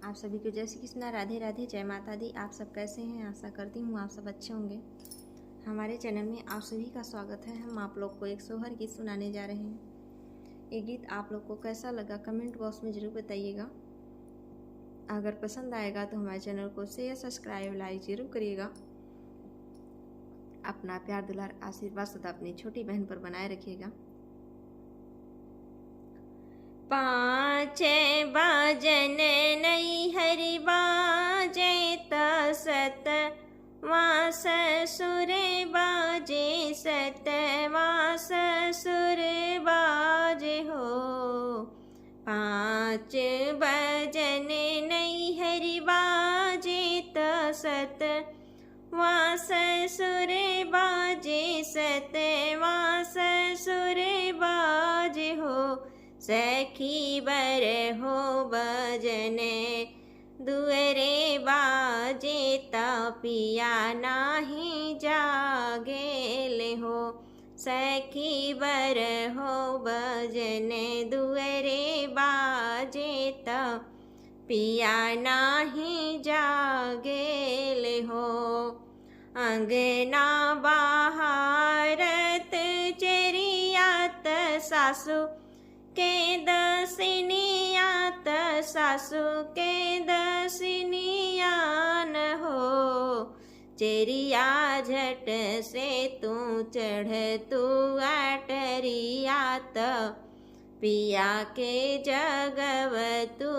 आप सभी को जय श्री कृष्णा, राधे राधे, जय माता दी। आप सब कैसे हैं? आशा करती हूँ आप सब अच्छे होंगे। हमारे चैनल में आप सभी का स्वागत है। हम आप लोग को एक सोहर गीत सुनाने जा रहे हैं। ये गीत आप लोग को कैसा लगा कमेंट बॉक्स में ज़रूर बताइएगा। अगर पसंद आएगा तो हमारे चैनल को शेयर, सब्सक्राइब, लाइक ज़रूर करिएगा। अपना प्यार, दुलार, आशीर्वाद सदा अपनी छोटी बहन पर बनाए रखिएगा। 5 बाजन नैहर बाजे सतवां ससुर बाजे, सतवां ससुर बाजे हो। 5 बाजन नैहर बाजे सतवां ससुर बाजे, सतवां ससुर बाजे हो। सखी बर हो बजने दुअरे बाजे, पिया नाही जागेल हो। सखी बर हो बजने दुअरे बाजे, पिया नाही जागेल हो। अंगना बाहरत चरियात सासू के दसिनियात, सासू के दसिनिया न हो। चेरिया झट से तू चढ़ तू अटरियात, पिया के जगव तू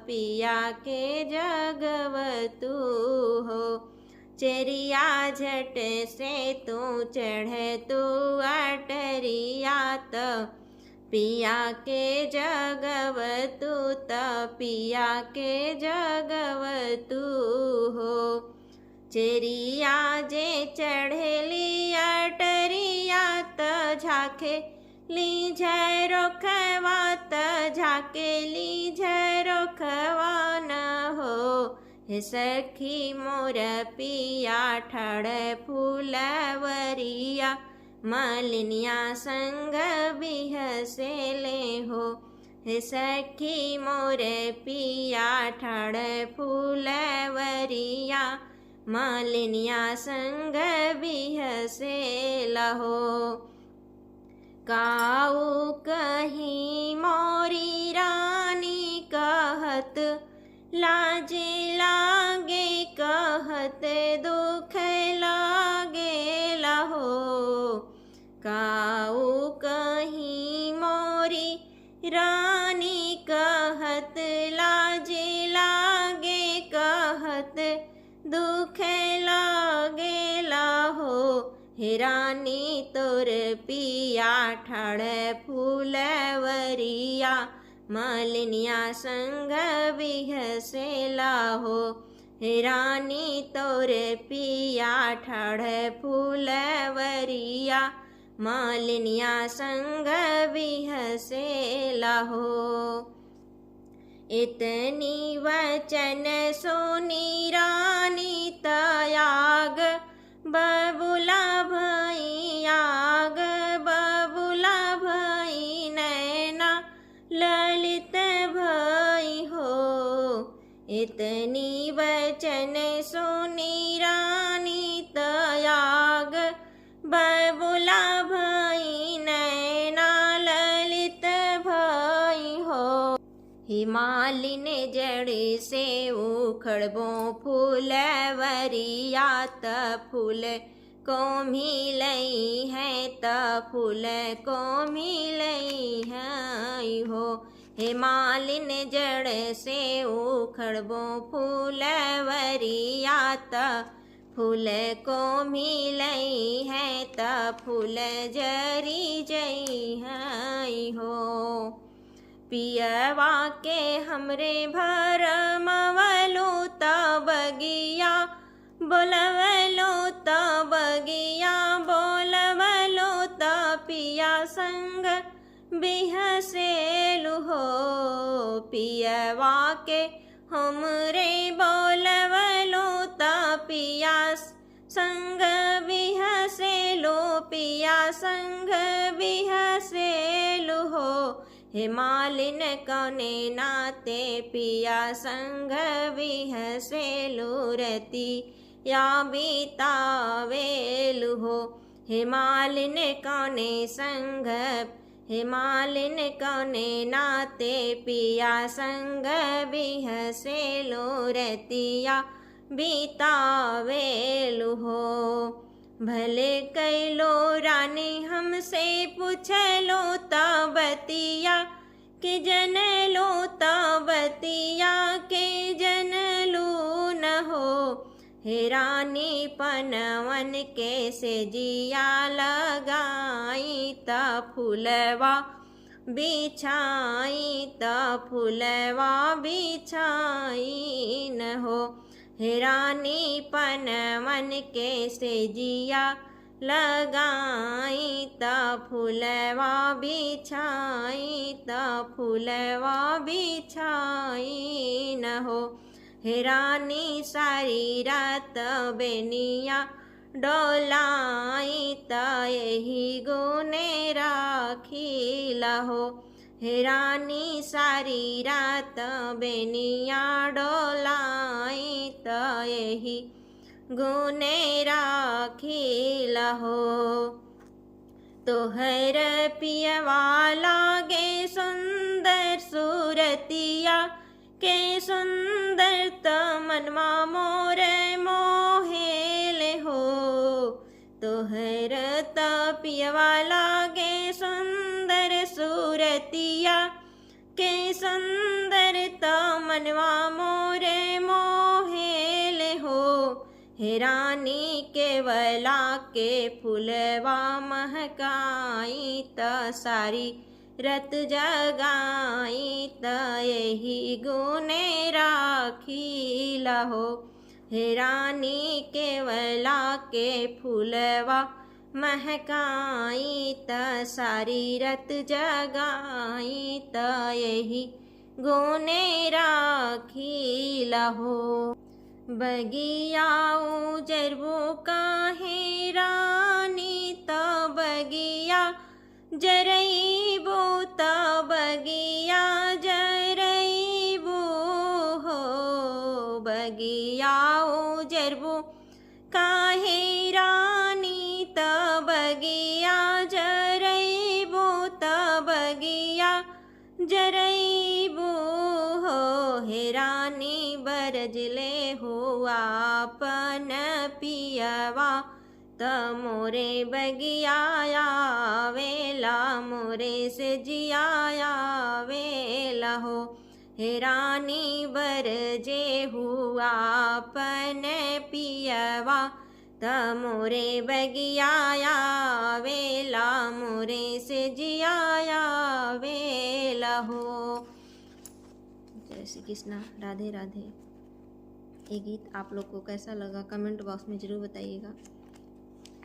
पिया के जगव तू हो। चेरिया झट से तू चढ़ तू अटरियात, पिया के जगव तू पिया के जगव तू हो। चेरिया जे चढ़ेली अटरियात, झाके ली झरो खवात, झाके ली झरो खवान हो। हे सखी मोर पिया ठाड़ फूलवरिया, मालिनिया संग बिहसेले हो। हे सखी मोर पिया ठाड़ फूलवरिया, मालिनिया संग बिहसेला हो। काऊ कहीं मोरी रानी कहत, लाजे लागे कहत दुख लागे लहो। काऊ कहीं मोरी रानी कहत, लाजे लागे कहत दुख लागे लहो। हे रानी तोर पिया ठाड़ फूलवरिया, मालिनिया संग बिहसेला हो। हे रानी तोर पिया ठाड़ फूलवरिया, मालिनिया संग बिहसेला हो। इतनी वचन सुनी रानी तयाग, बबुला भई आग, बबुला भई नैना ललित भई हो। इतनी वचन सुनी रानी तयाग, बबुला भई नैना ललित भई हो। हिमालिन जड़ से उखड़बो फूलवरियात, फूल को मिलई है फूल को मिलई है हो। हिमालिन जड़ से उखड़बो फूलवरियात, फूल को मिलई है फूल जरी जई है हो। पियवा के हमरे भरमवलो बगिया, बोलवलो बगिया, बोलवलो पिया संग बिहसेलु हो। पियवा के हमरे बोलवलो पिया संग बिहसेलो, पिया संग बिहसेलु हो। हे मालिन कौने नाते पिया संग विहसेलु रति या बीतावेलु हो। हे मालिन कौने संग, हे मालिन कौने नाते पिया संग विहसेलु रतिया बीतावेलु हो। भले कैलो रानी हमसे पूछलो तबतिया के जनलो तबतिया के जनलू न हो। हे रानी पनवन के से जिया लगाई त फूलवा बिछाई त फूलवा बिछाई न हो। हे रानी पनवन के से जिया लगाई त फूलवा बिछाई त फूलवा बिछाई न हो। हे रानी सारी रात बेनिया डोलाई त यही गुने राखीला हो। हे रानी सारी रात बेनिया डोलाई त यही गुने राखीला हो। तोहर पियवा लागे सुंदर सूरतिया के सुंदर त मनवा मोर मोहेल हो। तोहर त पियवा लागे सुंदर सूरतिया के सुंदर त मनवा मोर मोहेल हो। हे रानी केवला के फूलवा महकाई त सारी रत जगाई त यही गुने राखीला हो। हे रानी केवला के फूलवा महकाई त सारी रत जगाई त यही गुने राखीला हो। बगिया उजरबो काहे रानी त बगिया जरईबो त बगिया जरईबो हो। बगिया उजरबो काहे रानी त बगिया जरईबो त बगिया जरईबो हो। हे रानी बरजले हो आपन पियवा त मोरे बगिया वेला मोरे से जिया वेला हो। हे रानी बरजे हुआ पन पियवा त मोरे बगिया वेला मोरे से जिया वेला हो। जय श्री कृष्णा, राधे राधे। ये गीत आप लोग को कैसा लगा कमेंट बॉक्स में ज़रूर बताइएगा।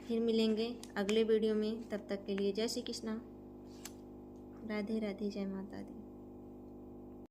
फिर मिलेंगे अगले वीडियो में, तब तक के लिए जय श्री कृष्णा, राधे राधे, जय माता दी।